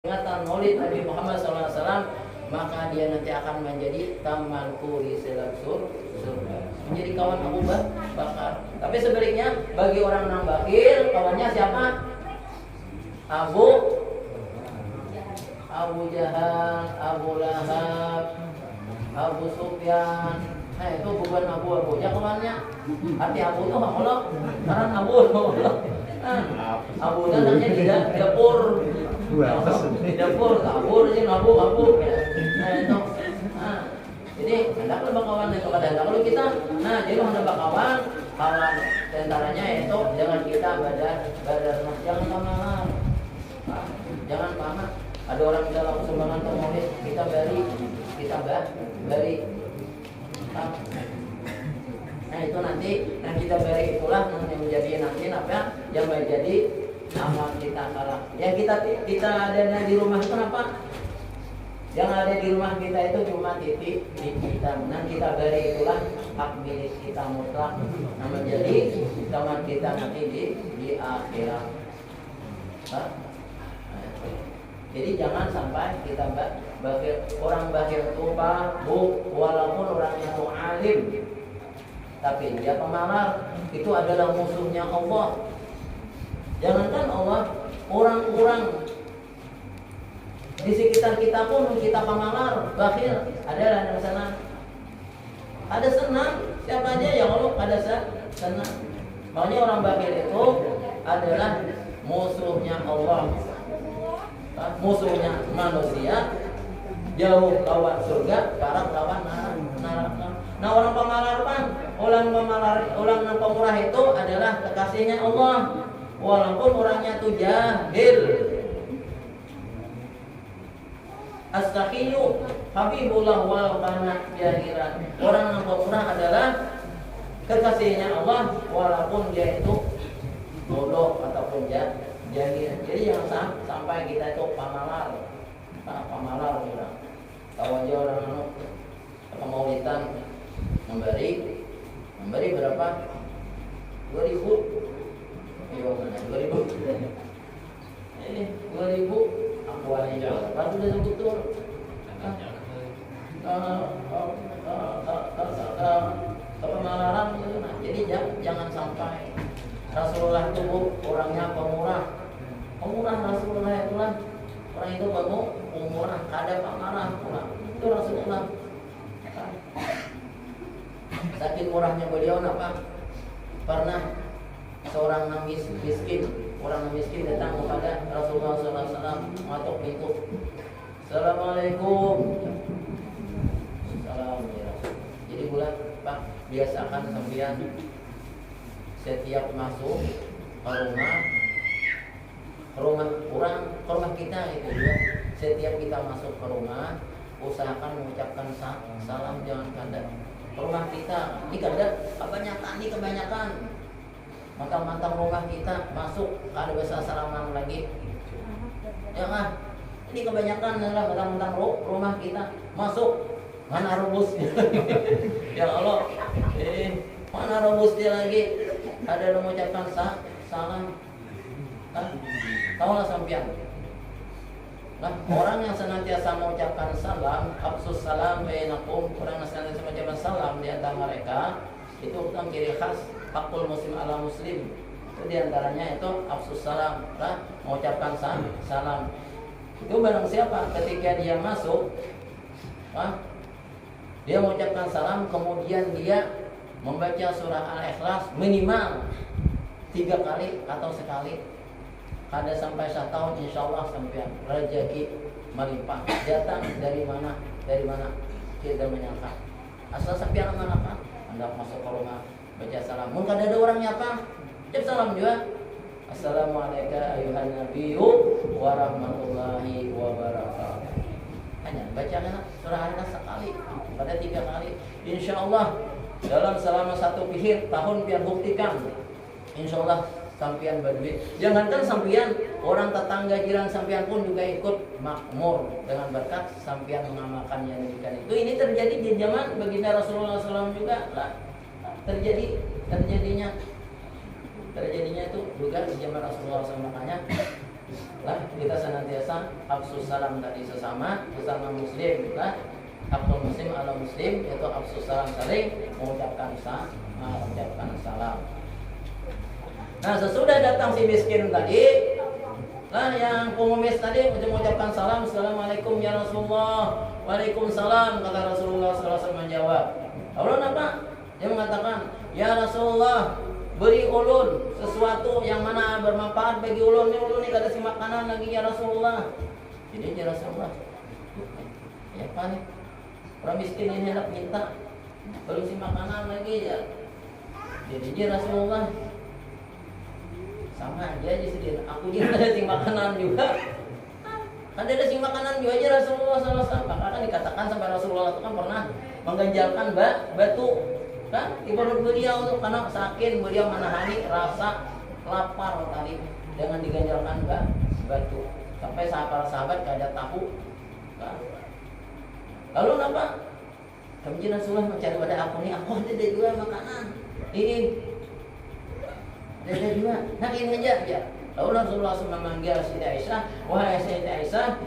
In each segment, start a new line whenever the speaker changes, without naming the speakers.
ingatan Maulid Nabi Muhammad SAW, maka dia nanti akan menjadi tamanku di dalam surga, menjadi kawan Abu Bakar. Tapi sebaliknya bagi orang yang bakhil, kawannya siapa? Abu Jahal, Abu Lahab, Abu Sufyan. Nah itu bukan Abu ya kawannya. Arti Abu itu Allah, karena Abu Allah. Abu itu namanya tidak dapur. Di dapur, kabur aja, ngabur ya. Nah itu, jadi hendaklah bakawan kepada hendaklah kalau kita, jadi hendak bakawan, kawan tentaranya itu jangan kita badar, jangan pamer, jangan pamer. Ada orang dalam sumbangan komunis, kita beri. Nah itu nanti yang kita beri itulah yang menjadi nanti apa? Yang menjadi amal kita salah. Yang kita ada di rumah itu apa? Yang ada di rumah kita itu cuma titik di kita. Nah kita beri itulah hak milik kita mutlak. Nah menjadi teman kita nanti di akhirat. Jadi jangan sampai kita orang bakhil itu walaupun orangnya itu alim, tapi dia pemalar, itu adalah musuhnya Allah. Jangankan Allah, orang-orang di sekitar kita pun kita pemalar, bakhil, adalah yang senang. Ada senang, siapa aja yang Allah ada senang. Makanya orang bakhil itu adalah musuhnya Allah, musuhnya manusia, jauh lawan surga, barat lawan neraka. Nah orang pemalaran, orang pemurah itu adalah kekasihnya Allah. Walaupun orangnya itu jahil. As-sakhiyu habibullah wal kana jahilan. Orang yang pemurah adalah kekasihnya Allah walaupun dia itu bodoh ataupun jahil. Jadi jangan sampai kita itu pamalar orang. Tahu aja orang pemaulitan memberi berapa? 2.000. 2.000. Ini 2.000 aku aja. Baru udah betul. Pemalaran itu. Nah, jadi jangan sampai. Rasulullah itu orangnya pemurah Rasulullah itulah orang itu pemurah, ada pamarah pula. Itu Rasulullah. Saking murahnya beliau apa? Pernah seorang orang miskin datang kepada Rasulullah SAW, mengetuk pintu. Assalamualaikum. Salam ya Rasul. Jadi bulan Pak, biasakan sambian setiap masuk ke rumah kita itu ya. Setiap kita masuk ke rumah, usahakan mengucapkan salam, jangan kandang. Rumah kita ini kebanyakan mantang rumah kita masuk ada bahasa salaman lagi. Jangan. Ini kebanyakan adalah mantang rumah kita masuk mana rebusnya. Ya Allah. Mana rebusnya lagi? Ada yang mengucapkan salam. Tahulah sampean. Nah, orang yang senantiasa mengucapkan salam, absus salam bainakum, orang yang senantiasa mengucapkan salam di antara mereka, itu bukan ciri khas hakul muslim ala muslim. Itu diantaranya itu absus salam, mengucapkan salam. Itu barang siapa ketika dia masuk, dia mengucapkan salam, kemudian dia membaca surah Al-Ikhlas minimal 3 kali atau sekali. Ada sampai 1 tahun insya Allah sampai rezeki melimpah. Datang dari mana? Tidak menyangka. Asal sampai mana apa? Anda masuk ke rumah baca salam. Mungkin ada orangnya apa? Ucap salam juga. Assalamualaikum ayuhan nabiyyu wa rahmatullahi wa barakatuh. Hanya bacakan surah Al-Ikhlas sekali, pada 3 kali. Insya Allah dalam selama 1 pihir tahun biar buktikan. Insya Allah sampian berduit. Jangankan sampian, orang tetangga jiran sampian pun juga ikut makmur dengan berkat sampian mengamalkan yang demikian itu. Ini terjadi di zaman baginda Rasulullah SAW juga lah. Terjadinya itu juga di zaman Rasulullah SAW. Lah kita senantiasa bisa afsus salam tadi sesama muslim lah. Hakul muslim ala muslim yaitu afsus salam, saling mengucapkan salam. Nah, sesudah datang si miskin tadi, lah yang pengemis tadi mengucapkan salam, assalamualaikum ya Rasulullah, waalaikumsalam, kata Rasulullah SAW menjawab. Lalu apa? Dia mengatakan, ya Rasulullah, beri ulun sesuatu yang mana bermanfaat bagi ulun. Ini ulun ini kada si makanan lagi ya Rasulullah. Jadi ya Rasulullah, ya apa nih? Orang miskin ini hendak minta, belum si makanan lagi ya. Jadi ya Rasulullah, sama aja sedih. Aku juga ada sing makanan juga. Kan ada sing makanan juga aja Rasulullah SAW. Maka kan dikatakan sampai Rasulullah itu kan pernah mengganjalkan batu kan di perut beliau tuh karena sakit beliau menahani rasa lapar tadi dengan diganjalkan batu. Sampai sahabat-sahabat kada tahu. Kan? Lalu apa? Kemudian Rasulullah mencari pada aku nih, aku ada dua makanan. Ini ada dua, nah ini aja ya. Lalu Rasulullah SAW memanggil Siti Aisyah, wahai Siti Aisyah,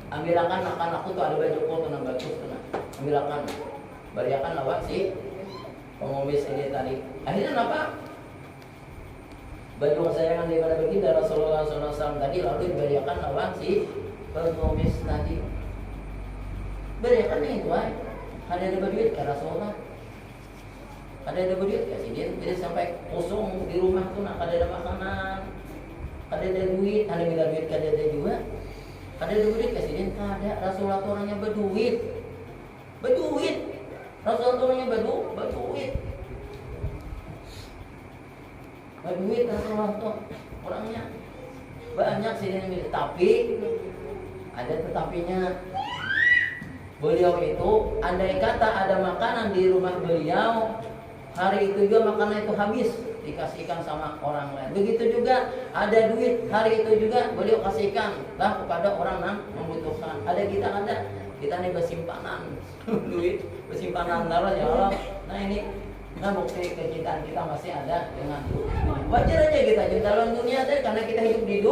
ambilkan makan aku tuh ada baju tuh yang bagus tuh, ambilkan, berikan lawat si pengemis ini tadi. Akhirnya apa? Baju kesayangan daripada baginda Rasulullah SAW tadi lalu diberikan lawat si pengemis tadi. Berikan itu, ada duit ke Rasulullah. Ada duit kasih dia, jadi sampai kosong di rumah tuh nak ada makanan, ada duit, ada minta duit kada ada juga, ada duit kasih dia, kada. Rasulullah tuh orangnya berduit, Rasulullah tuh orangnya berduit Rasulullah tuh orangnya banyak sih dia, tapi ada tetapinya. Beliau itu andai kata ada makanan di rumah beliau, hari itu juga makanan itu habis dikasihkan sama orang lain. Begitu juga ada duit, hari itu juga beliau kasihkan lah kepada orang yang membutuhkan. Ada kita nih bersimpanan duit, bersimpanan darah ya Allah. Nah ini, nah bukti kecintaan kita masih ada dengan itu. Wajar aja kita cinta dalam dunia deh, karena kita hidup di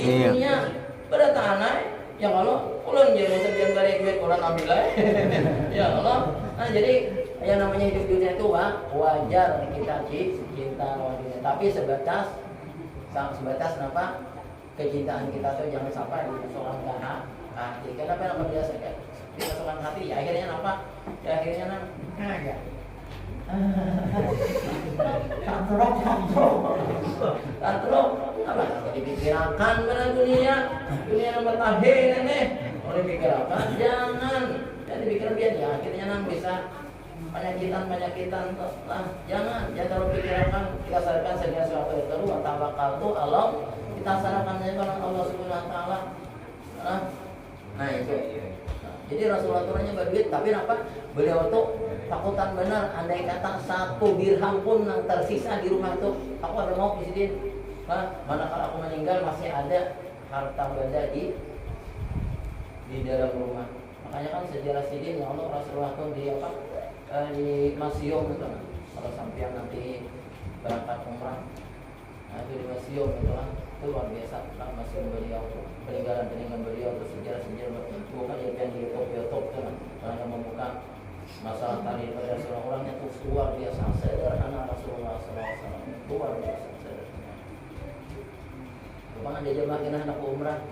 dunia. Pada tanah ya kalau ulun jadi sekian kali duit orang ambil ya Allah. Nah jadi yang namanya hidup dunia itu wajar kita cinta dunia, tapi sebatas apa kecintaan kita tuh jangan sampai dimasukkan ke hati. Kenapa nama biasa kan dimasukkan hati ya akhirnya apa? Ya akhirnya ya tantrum apa? Dipikirkan pada dunia nomor tahin ini. Oleh pikirkan jangan dipikir biar ya akhirnya nang bisa penyakitan lah jangan terlalu pikirkan. Kita sadarkan segala sesuatu itu wa tawakkaltu Allah, kita sadarkan saja kepada Allah Subhanahu wa taala. Nah itu. Jadi Rasulullah turunnya berduit, tapi apa? Beliau tuh takutan benar, andai kata 1 dirham pun yang tersisa di rumah itu, aku ada mau presiden. Manakala aku meninggal masih ada harta benda di dalam rumah. Makanya kan sejarah sidin ya Allah Rasulullah tuh di apa? Di museum itu kan. Kalau sampai nanti berangkat umrah, nah itu di museum itu kan. Itu luar biasa lah museum beliau, peninggalan beliau, sejarah bukan yang di YouTube tuh kan. Karena membuka masalah tadi pada Rasulullah, orangnya tuh luar biasa sederhana Rasulullah SAW, luar biasa sederhana. Cuma ada jemaah kita hendak umrah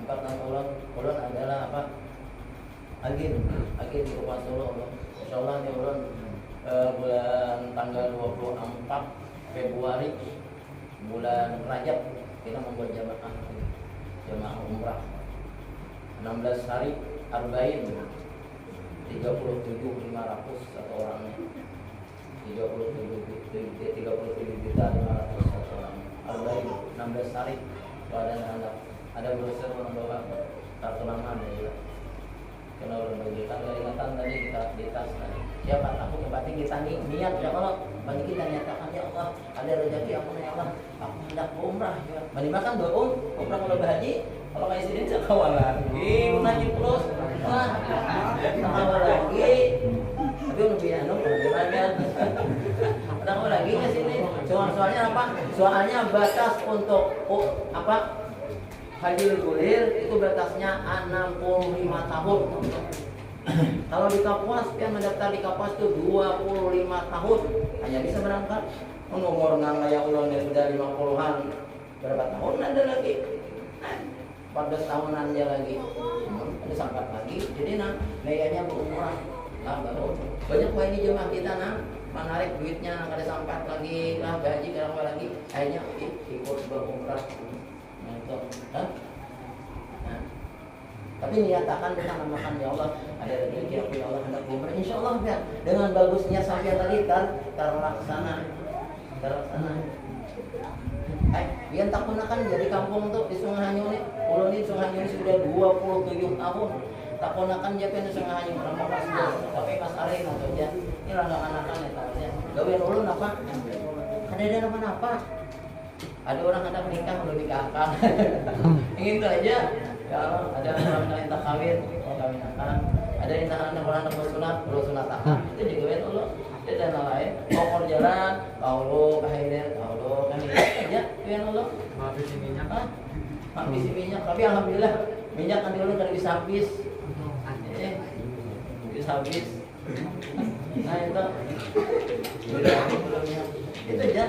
4 tahun ulun adalah apa? Agen di Kota Solo. Insyaallah ini ulun bulan tanggal 24 Februari bulan Rajab kita membuat jemaah umrah 16 hari arba'in 37.500 satu orangnya, 37.500 satu orang. Arba'in 16 hari. Kalau ada brosur membawa kartu nama ada juga. Karena orang bagikan ingatan tadi kita di tas tadi. Siapa aku berarti kita niat ya kalau bagi kita nyatakan ya Allah ada rezeki aku ya Allah aku hendak umrah ya. Bagi makan doa umrah kalau berhaji kalau kayak sini saya kawal lagi haji terus kawal lagi tapi lebih lebih banyak ada kawal lagi ke sini soalnya apa? Soalnya batas untuk apa? haji reguler itu batasnya 65 tahun. Kalau di Kapuas, yang mendaftar di Kapuas itu 25 tahun hanya bisa berangkat. Umur nang kayak ulun sudah 50-an, berapa tahun ada lagi? 14 tahunan aja lagi. Ada sangkat lagi. Jadi gayanya berumrah. Nah, baru banyak ini jemaah kita menarik duitnya ada sampai lagi gaji apa lagi akhirnya ikut berumrah. Nah itu kan. Nah, tapi niatakan kita namakan ya Allah ada rezeki aku ya Allah hendak umrah insyaallah ya dengan bagusnya sampai tadi terlaksana. Biar tak gunakan jadi kampung tuh di Sungai Hanyun nih. Ulun di Sungai Hanyun sudah 27 tahun. Tak gunakan dia di Sungai Hanyun orang orang sudah tapi Mas Arin atau dia ini anak-anakan ya tahu ya. Gawean ulun apa? Ada apa? Ada orang hendak menikah belum nikahkan. Ingin itu aja. Ya Allah, ada orang minta kawin, kawinakan. Ada yang tahan orang nak bersunat, belum sunatakan. Itu juga gawean ulun. Dan lain, mau jalan, kaulo, kahir, kaulo, kan itu aja, yang Allah. Habis minyak, habis minyak. Tapi alhamdulillah minyak kan dulu kan bisa habis, bisa habis. Nah itu, itu aja.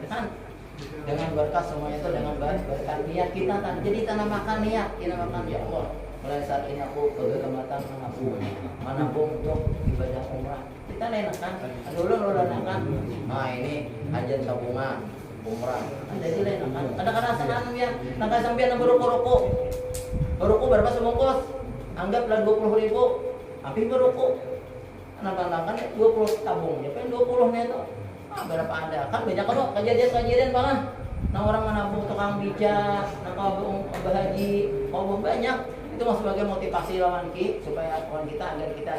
Kan dengan berkat semuanya itu dengan berkat niat kita kan. Jadi tanam makan niat, kita makan ya Allah. Mulai saat ini aku kegematan menabung untuk ibadah umrah. Kita lenakan, dulu lenakan. Nah ini ajan tabungan umrah. Ada di lenakan. Kadang-kadang senang ya. Nangka sampai nang beroko-roko. Beroko berapa sebungkus? Anggaplah 20.000. Tapi beroko. Nangka-nangka 20 tabung. Ya kan 20 neto. Berapa ada? Kan banyak kok kejadian-kejadian banget. Nah orang menabung tukang bijak, nang haji, mau banyak. Itu mau sebagai motivasi lawan supaya kawan kita agar kita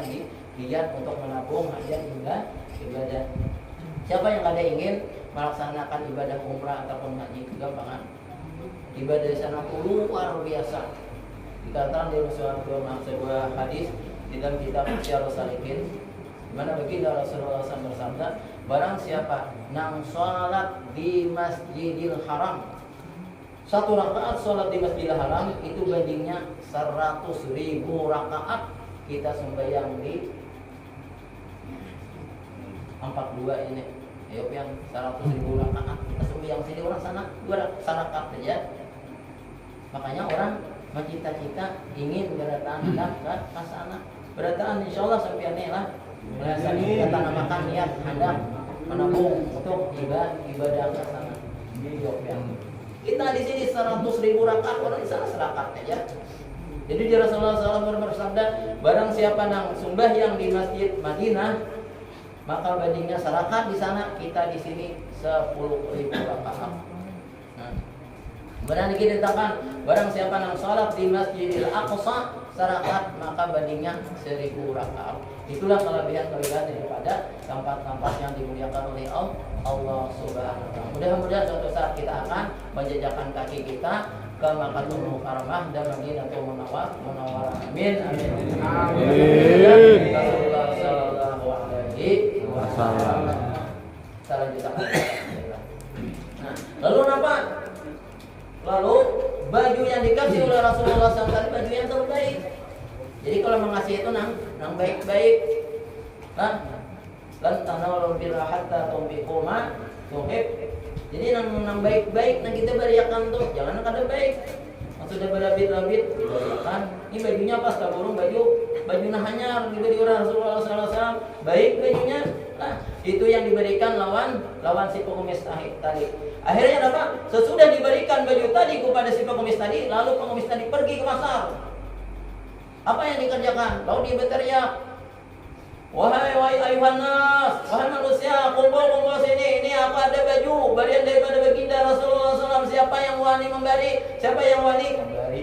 giat untuk menabung hajat hingga ibadah. Siapa yang ada ingin melaksanakan ibadah umrah ataupun haji kegampangan. Ibadah di sana luar biasa. Dikatakan di sebuah hadis di dalam kitab Syarah Salikin, di mana baginda Rasulullah SAW bersabda, barang siapa nang sholat di Masjidil Haram, satu rakaat sholat di Masjidil Haram itu bandingnya 100.000 rakaat kita sembahyang di 42 ini. Ayo yang 100.000 rakaat kita sembahyang sini orang sana 2 rakaat saja. Makanya orang cita-cita ingin berdatang ke sana. Berdatang insyaallah sampai lah. Merasa kita tanamakan niat hendak menabung untuk ibadah ke sana. Di Jogja. Kita di sini 100.000 rakaat, orang di sana serakat aja. Jadi Rasulullah SAW bersabda, barang siapa nang sembahyang di Masjid Madinah, maka bandingnya serakat di sana, kita di sini 10.000 rakaat. Berani kita katakan, barang siapa nang salat di Masjidil Aqsa, serakat maka bandingnya 1.000 rakaat. Itulah kelebihan-kelebihan daripada tempat-tempat yang dimuliakan oleh Allah Subhanahu wa taala. Mudah-mudahan suatu saat kita akan menjejakkan kaki kita ke Makkahul Mukarramah dan Madinatul Munawwarah. Amin. Amin. Amin. Sallallahu alaihi wasallam. Salam juta. Nah, lalu apa? Lalu baju yang dikasih oleh Rasulullah SAW baju yang terbaik. Jadi kalau mengasih itu nang baik-baik. Lan tanawul bil hatta tumbiqu ma tuhib. Jadi nang baik-baik nang kita beriakan tuh, jangan kada baik. Maksudnya berlabit-labit diberiakan. Ini bajunya pas kaburung baju hanyar diberi oleh Rasulullah SAW. Baik bajunya. Nah, itu yang diberikan lawan si pengemis tadi. Akhirnya apa? Sesudah diberikan baju tadi kepada si pengemis tadi, lalu pengemis tadi pergi ke pasar. Apa yang dikerjakan? Lalu dia berteriak, wahai ayuhan nas, wahai manusia, kumpul sini. Ini apa ada baju berian daripada baginda Rasulullah SAW. Siapa yang wani memberi? Siapa yang wani memberi?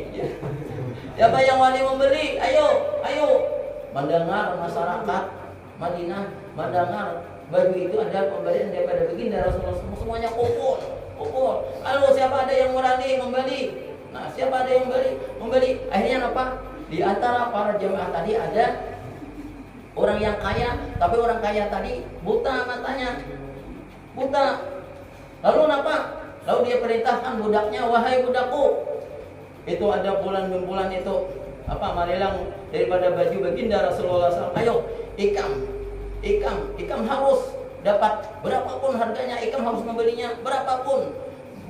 Siapa yang wani membeli? Ayo. Mendengar masyarakat Madinah, mendengar baju itu ada pemberian daripada baginda Rasulullah SAW. Semuanya kumpul. Lalu siapa ada yang berani membeli? Nah, siapa ada yang membeli? Akhirnya apa? Di antara para jemaah tadi ada orang yang kaya, tapi orang kaya tadi buta matanya. Buta. Lalu apa? Lalu dia perintahkan budaknya, wahai budakku, itu ada bulan itu marilang daripada baju baginda Rasulullah SAW. Ayo, ikam harus dapat berapapun harganya, ikam harus membelinya berapapun.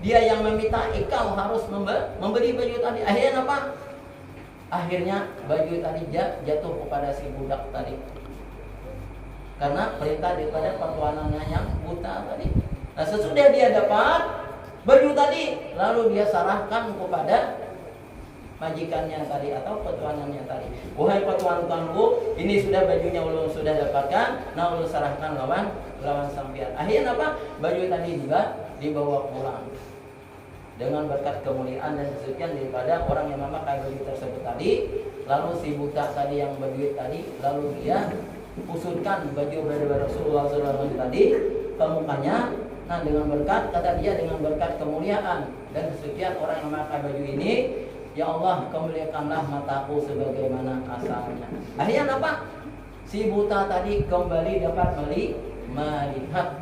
Dia yang meminta, ikam harus membeli baju tadi. Akhirnya apa? Akhirnya baju tadi jatuh kepada si budak tadi, karena perintah daripada pertuanannya yang buta tadi. Nah, sesudah dia dapat baju tadi, lalu dia serahkan kepada majikannya tadi atau petuanannya tadi. Wahai petuan-tuanku, ini sudah bajunya ulun sudah dapatkan, nah ulun serahkan lawan sampean. Akhirnya apa? Baju tadi juga dibawa pulang dengan berkat kemuliaan dan kesucian daripada orang yang memakai baju tersebut tadi. Lalu si buta tadi yang berduit tadi, lalu dia usutkan baju dari Rasulullah SAW tadi ke mukanya. Nah, dengan berkat, kata dia, dengan berkat kemuliaan dan kesucian orang yang memakai baju ini, ya Allah, kemuliakanlah mataku sebagaimana asalnya. Akhirnya apa? Si buta tadi kembali dapat melihat.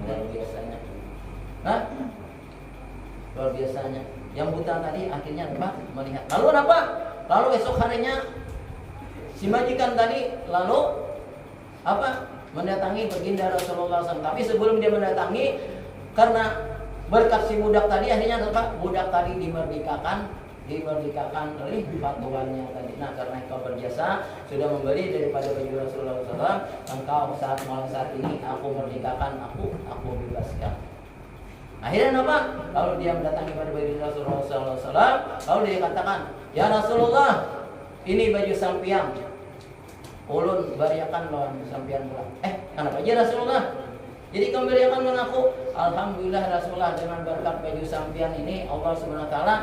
Luar biasanya. Luar biasanya. Yang buta tadi akhirnya dapat melihat. Lalu apa? Lalu esok harinya si majikan tadi lalu mendatangi baginda Rasulullah SAW. Tapi sebelum dia mendatangi, karena berkat si budak tadi, akhirnya budak tadi dimerdekakan oleh patuannya tadi. Nah, karena engkau berjasa sudah membeli daripada baju Rasulullah SAW, engkau mulai saat ini aku merdekakan, aku bebaskan. Akhirnya apa? Lalu dia mendatangi pada baginda Rasulullah SAW. Lalu dia katakan, ya Rasulullah, ini baju sampian, ulun bariakan lawan sampian pulang. Kenapa aja Rasulullah? Jadi kamu bariakan mengaku. Alhamdulillah Rasulullah, dengan berkat baju sampian ini Allah Subhanahu wa taala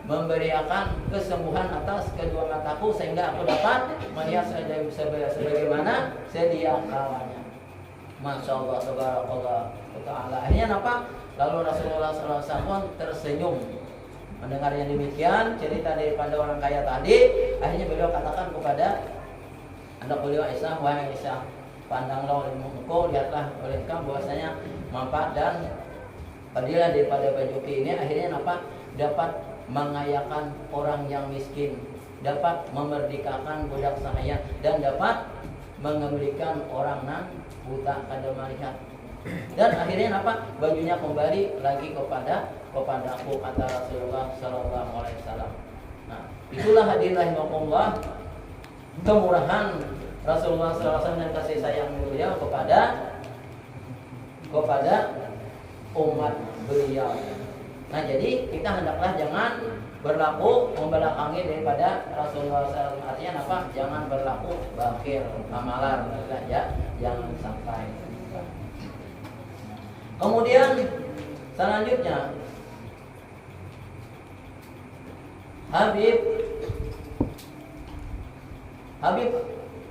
memberikan kesembuhan atas kedua mataku sehingga aku dapat melihat sebagaimana sedia kalanya. Masya Allah, subhanallah ta'ala. Akhirnya apa? Lalu Rasulullah SAW tersenyum mendengar yang demikian cerita daripada orang kaya tadi. Akhirnya beliau katakan kepada anak beliau Aisyah, wahai Aisyah, pandanglah oleh engkau, lihatlah oleh engkau bahwasanya manfaat dan fadilah daripada baju ini akhirnya apa? Dapat mengayakan orang yang miskin, dapat memerdekakan budak sahaya, dan dapat mengembalikan orang nan buta kada melihat. Dan akhirnya apa? Bajunya kembali lagi kepadaku, kata Rasulullah Sallallahu Alaihi Wasallam. Nah, itulah hadirin rahimakumullah, kemurahan Rasulullah SAW dan kasih sayang beliau kepada umat beliau. Nah, jadi kita hendaklah jangan berlaku membelakangi daripada Rasulullah SAW. Artinya apa? Jangan berlaku bakhil, amalan, ya, jangan sampai. Kemudian selanjutnya Habib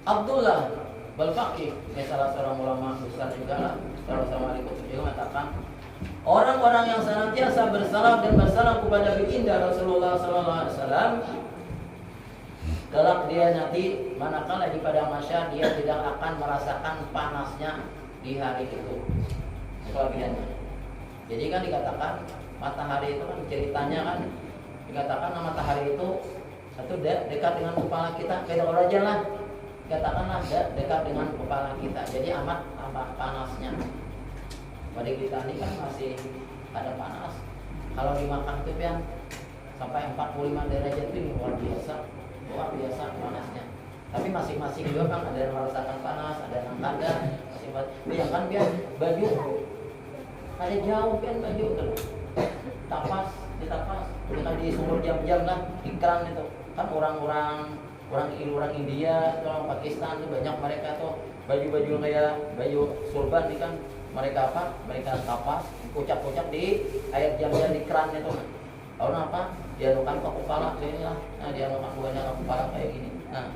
Abdullah Balfaqih, salah seorang ulama besar juga lah, salah seorang wali kutub juga mengatakan, orang-orang yang senantiasa bersalam dan bersalam kepada baginda Rasulullah SAW, kelak dia nanti manakala di padang mahsyar dia tidak akan merasakan panasnya di hari itu. Kelebihannya. Jadi kan dikatakan matahari itu kan ceritanya kan dikatakan matahari itu satu dekat dengan kepala kita, kayak orang aja lah. Katakanlah dekat dengan kepala kita. Jadi amat panasnya. Pada kita ini kan masih ada panas. Kalau di Makkah itu kan sampai 45 derajat itu luar biasa panasnya. Tapi masing-masing juga kan ada yang merasakan panas, ada yang kada. Yang kan biar baju ada jauh kan baju tuh. Ditapas, kita di sumur jam-jam lah, di keran itu. Kan orang India, orang Pakistan tuh banyak mereka tuh baju-baju kayak baju surban nih kan. Mereka tapas, kucap-kucap di air jam-jam di keran itu. Lalu apa? Dianukan ke kepala ini lah. Nah, dianukan buahnya ke kepala kayak gini. Nah,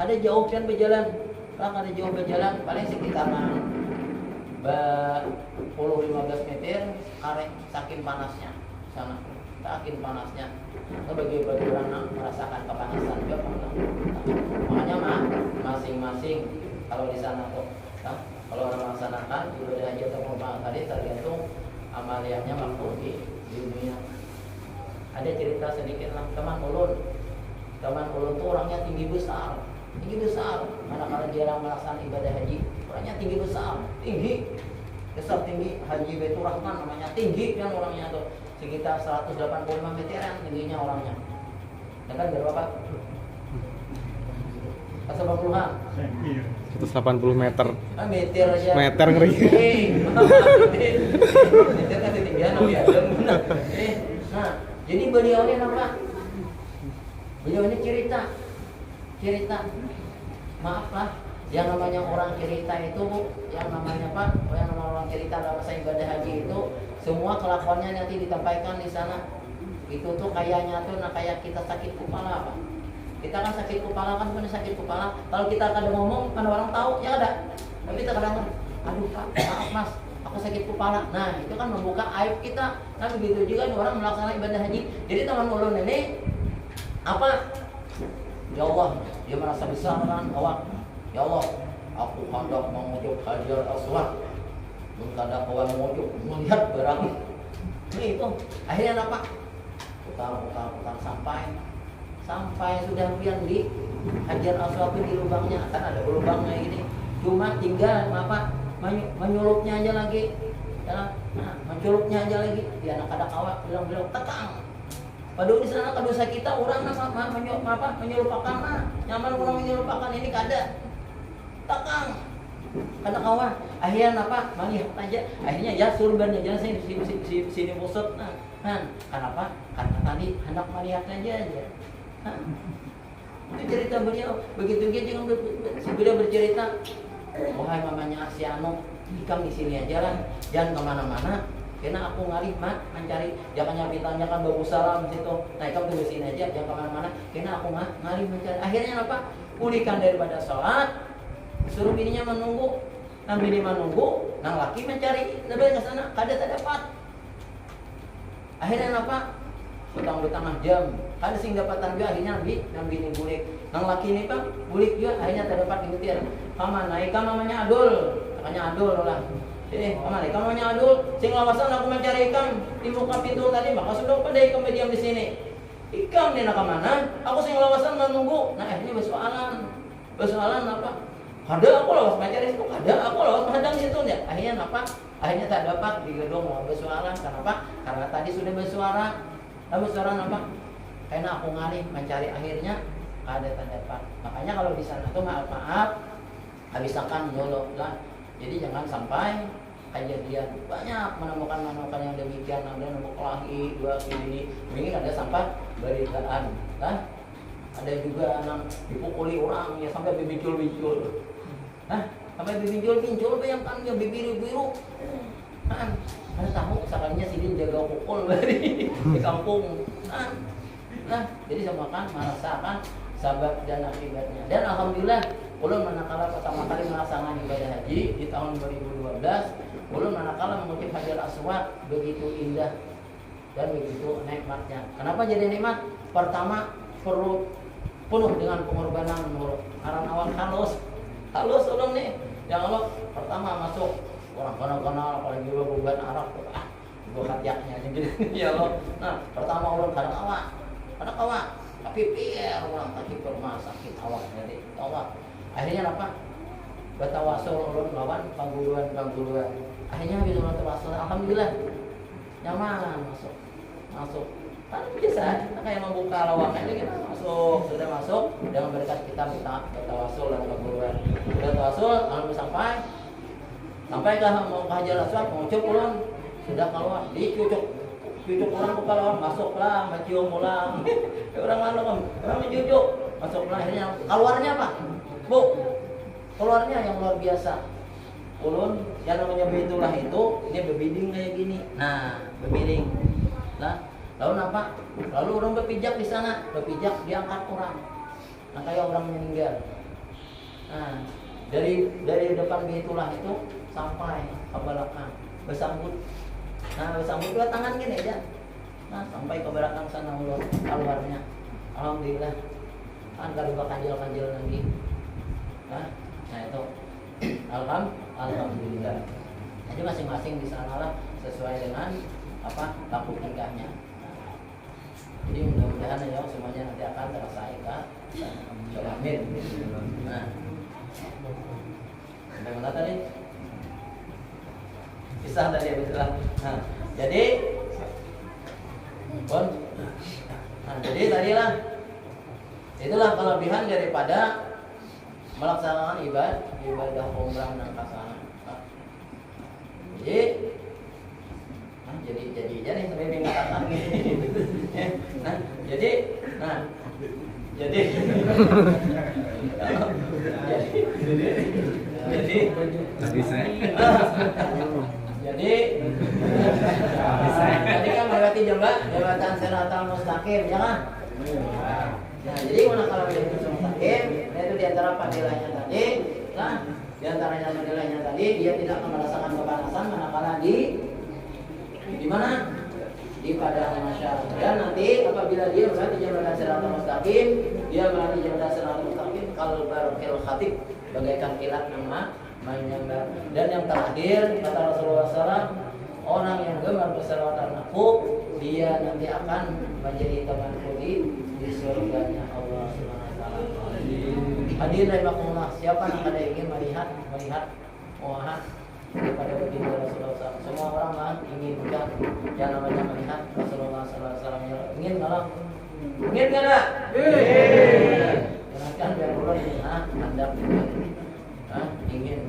ada jauh kan berjalan. Paling sekitar 10-15 meter arek saking panasnya sana. Saking panasnya. Bagi orang merasakan kepanasan juga. Makanya masing-masing kalau di sana tuh, kalau orang melaksanakan ibadah haji atau umrah tadi tergantung amaliannya waktu di dunia. Ada cerita sedikit lah, teman ulun tuh orangnya tinggi besar, manakala dia melaksanakan ibadah haji, orangnya tinggi besar, tinggi Haji Baitur Rahman namanya, tinggi kan orangnya tuh sekitar 185 meteran tingginya orangnya. Ya kan berapa? 180-an.
180 meter.
Meter aja.
Meter ngeri.
Meter kan ketinggian ya. Nah, jadi beliau ini apa? Beliau ini cerita. Maaf lah, yang namanya orang cerita itu, yang namanya orang cerita dalam masa ibadah haji itu, semua kelakuannya nanti disampaikan di sana. Itu tuh kayaknya tuh kayak kita sakit kepala, Pak. Kita kan sakit kepala kan, punya sakit kepala. Kalau kita kadang ngomong, kan orang tahu, ya ada. Tapi kita kadang, aduh Pak, maaf Mas, aku sakit kepala. Nah, itu kan membuka aib kita. Nah, begitu juga orang melaksanakan ibadah haji. Jadi teman ulun ini apa? Ya Allah, dia merasa besar kan, awak. Ya Allah, aku hendak mengucap Hajar Aswad. Menghadap kawan mengucap, melihat barang. Ini itu, akhirnya apa? Putar sampai sudah pian di Hajar Aswad di lubangnya, kan ada lubangnya ini. Cuma tinggal apa? Menyulupnya aja lagi. Ya, nah, menculupnya aja lagi. Dia anak awak bilang tekang. Padahal di sana dosa kita orang menyulupakan nyaman orang menyulupakan ini kada takang kada kawan akhirnya melihat aja akhirnya ya surbannya jangan sini busut kenapa karena tadi hendak melihat aja itu cerita beliau begitu beliau bercerita wahai mamanya si Anu ikam di sini aja lah jangan kemana-mana. Karena aku ngalih mencari, jangan ditanyakan baru salam situ. Nah, kamu tunggu sini aja, jangan kemana-mana. Karena aku ngalih mencari. Akhirnya apa? Pulihkan daripada sholat, suruh bininya menunggu, nang bini menunggu, nang laki mencari, lebih ke sana, kada tak dapat. Akhirnya apa? Betang-betang jam, kada sing dapatan juga akhirnya nang bini bulik, nang laki ini Pak bulik juga akhirnya tak dapat diutir. Paman, naik namanya Adul, katanya Adul lah. Paman, ikan namanya Adul, sing lawasan aku mencari ikan di muka pintu tadi, maka sudah pada ikan diam di sini. Ikan dia nak mana? Aku sing lawasan menunggu. Nah, akhirnya bersoalan apa? Ada aku lawas mencari situ, ada aku lawas menghadang situ ya. Akhirnya apa? Akhirnya tak dapat di gedung bersoalan. Kenapa? Karena tadi sudah bersuara. Lalu bersuara apa? Karena aku ngalih mencari akhirnya ada tak dapat. Makanya kalau di sana tuh maaf, habisakan dulu lah. Jadi jangan sampai kejadian banyak menemukan yang demikian, ada nemu kelahi dua ini, mungkin ada sampai beritaan, kan? Ada juga anak dipukuli orang ya sampai bincul, sampai bincul bayangkan dia biru, kan? Ada tahu sekalinya sidin jaga pukul di kampung, nah jadi semua kan merasakan sabab dan akibatnya. Dan alhamdulillah ulun manakala pertama kali melaksanakan ibadah haji di tahun 2012, ulun manakala mengucap Hajar Aswad begitu indah dan begitu nikmatnya. Kenapa jadi nikmat? Pertama perlu penuh dengan pengorbanan menurut aran awal halus ulun nih. Yang Allah pertama masuk orang kenal apalagi beban Arab buat hatinya jadi ya Allah. Nah, pertama ulun kadang awak tapi biar orang kaki rumah sakit awak jadi awak. Akhirnya apa? Bertawasul ulun lawan pangguruan. Akhirnya habis ulun tawasul, alhamdulillah nyaman masuk. Kan biasa, kayak membuka lowongan ini kita sudah masuk dengan berkat kita bertawasul dan pangguruan. Sudah tawasul, alhamdulillah sampai ke mau Hajar Aswad mengucap ulun sudah keluar dicucuk orang buka lowongan masuklah mencium ulang. Orang lalu orang mencucuk masuklah akhirnya keluarnya apa? Bu, keluarnya yang luar biasa. Ulun yang namanya Baitullah itu dia berbiding kayak gini. Nah, berbiding. Nah, lalu apa? Lalu orang berpijak di sana, diangkat orang. Nah, kayak orang meninggal. Nah, dari depan Baitullah itu sampai ke belakang bersambut. Nah, bersambut dua tangan gini aja. Nah, sampai ke belakang sana ulun keluarnya. Alhamdulillah. Kan kalau kanjil lagi. Nah itu alhamdulillah. Jadi masing-masing di sana lah sesuai dengan apa laku tingkahnya. Jadi mudah-mudahan ya semuanya nanti akan tersampaikan. Coba amin. Nah, sampai mana tadi? Kisah tadi ya betul. Nah, jadi jadi tadilah itulah kelebihan daripada melaksanakan ibadah umrah dan kasana. Jadi sampai bingung kata nah jadi tadi kan melewati jembatan Siratal Mustaqim, ya kan? Nah, jadi manakala menjadi mustaqim, itu diantara fadilahnya tadi, nah, diantaranya fadilahnya tadi dia tidak akan merasakan kepanasan manakala di mana? Di padang mahsyar. Dan nanti apabila dia melewati jembatan Siratal Mustaqim, dia melewati jembatan Siratal Mustaqim kalbarqil khatib, bagaikan kilat yang menyambar. Dan yang terakhir kata Rasulullah SAW, orang yang gemar berselawat aku, dia nanti akan menjadi temanku di surganya Allah Subhanahu wa taala. Hadirin rahimakumullah, siapa yang ada ingin melihat daripada baginda Rasulullah SAW. Semua orang kan inginkan yang namanya melihat Rasulullah SAW. Ingin nggak? Ingin nggak? Jangan biar Allah hendak ingin.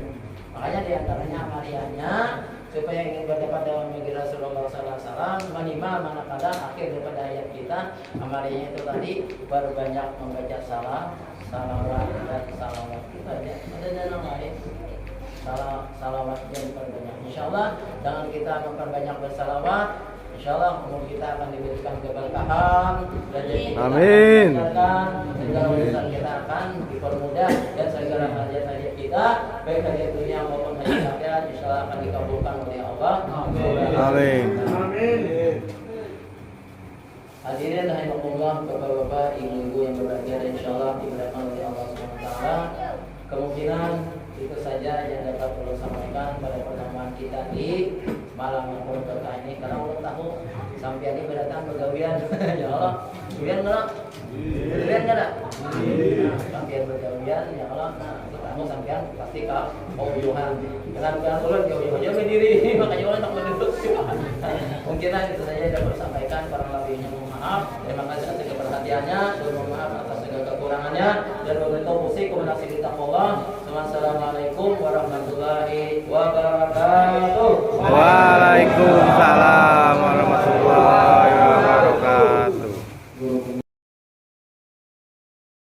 Makanya diantaranya amaliannya supaya ingin berdekat dengan baginda Rasulullah SAW, minimal manakala akhir daripada ayat kita amaliannya itu tadi berbanyak membaca salawat dan salawat itu aja. Ada yang lain. Salawat yang diperbanyak. Insyaallah dengan kita memperbanyak bersalawat, insyaallah umur kita akan diberikan keberkahan dan amin. Segala urusan kita akan dipermudah dan segala hajat-hajat kita baik hajat dunia maupun hajat akhirat insyaallah akan dikabulkan oleh Allah.
Amin.
Hadirin rahimakumullah, bapak-bapak, ibu-ibu yang berbahagia, insyaallah diberkahi oleh Allah Subhanahu wa taala. Kemungkinan itu saja yang dapat perlu sampaikan pada pertemuan kita di malam yang penuh berkah ini. Karena Allah tahu sampai ini berdatang bergawian, ya Allah. Gawian nggak? Gawian nggak? Sampai bergawian, ya Allah. Nah, itu tahu sampai pasti kau Tuhan. Dengan bukan ulun jauh-jauh aja berdiri, makanya orang tak berduduk. Mungkin itu saja yang dapat sampaikan. Kurang lebihnya mohon maaf. Terima kasih atas keperhatiannya. Dan mohon maaf atas segala kekurangannya. Dan wabillahi taufiq wa hidayah. Assalamualaikum warahmatullahi wabarakatuh.
Waalaikumsalam warahmatullahi wabarakatuh.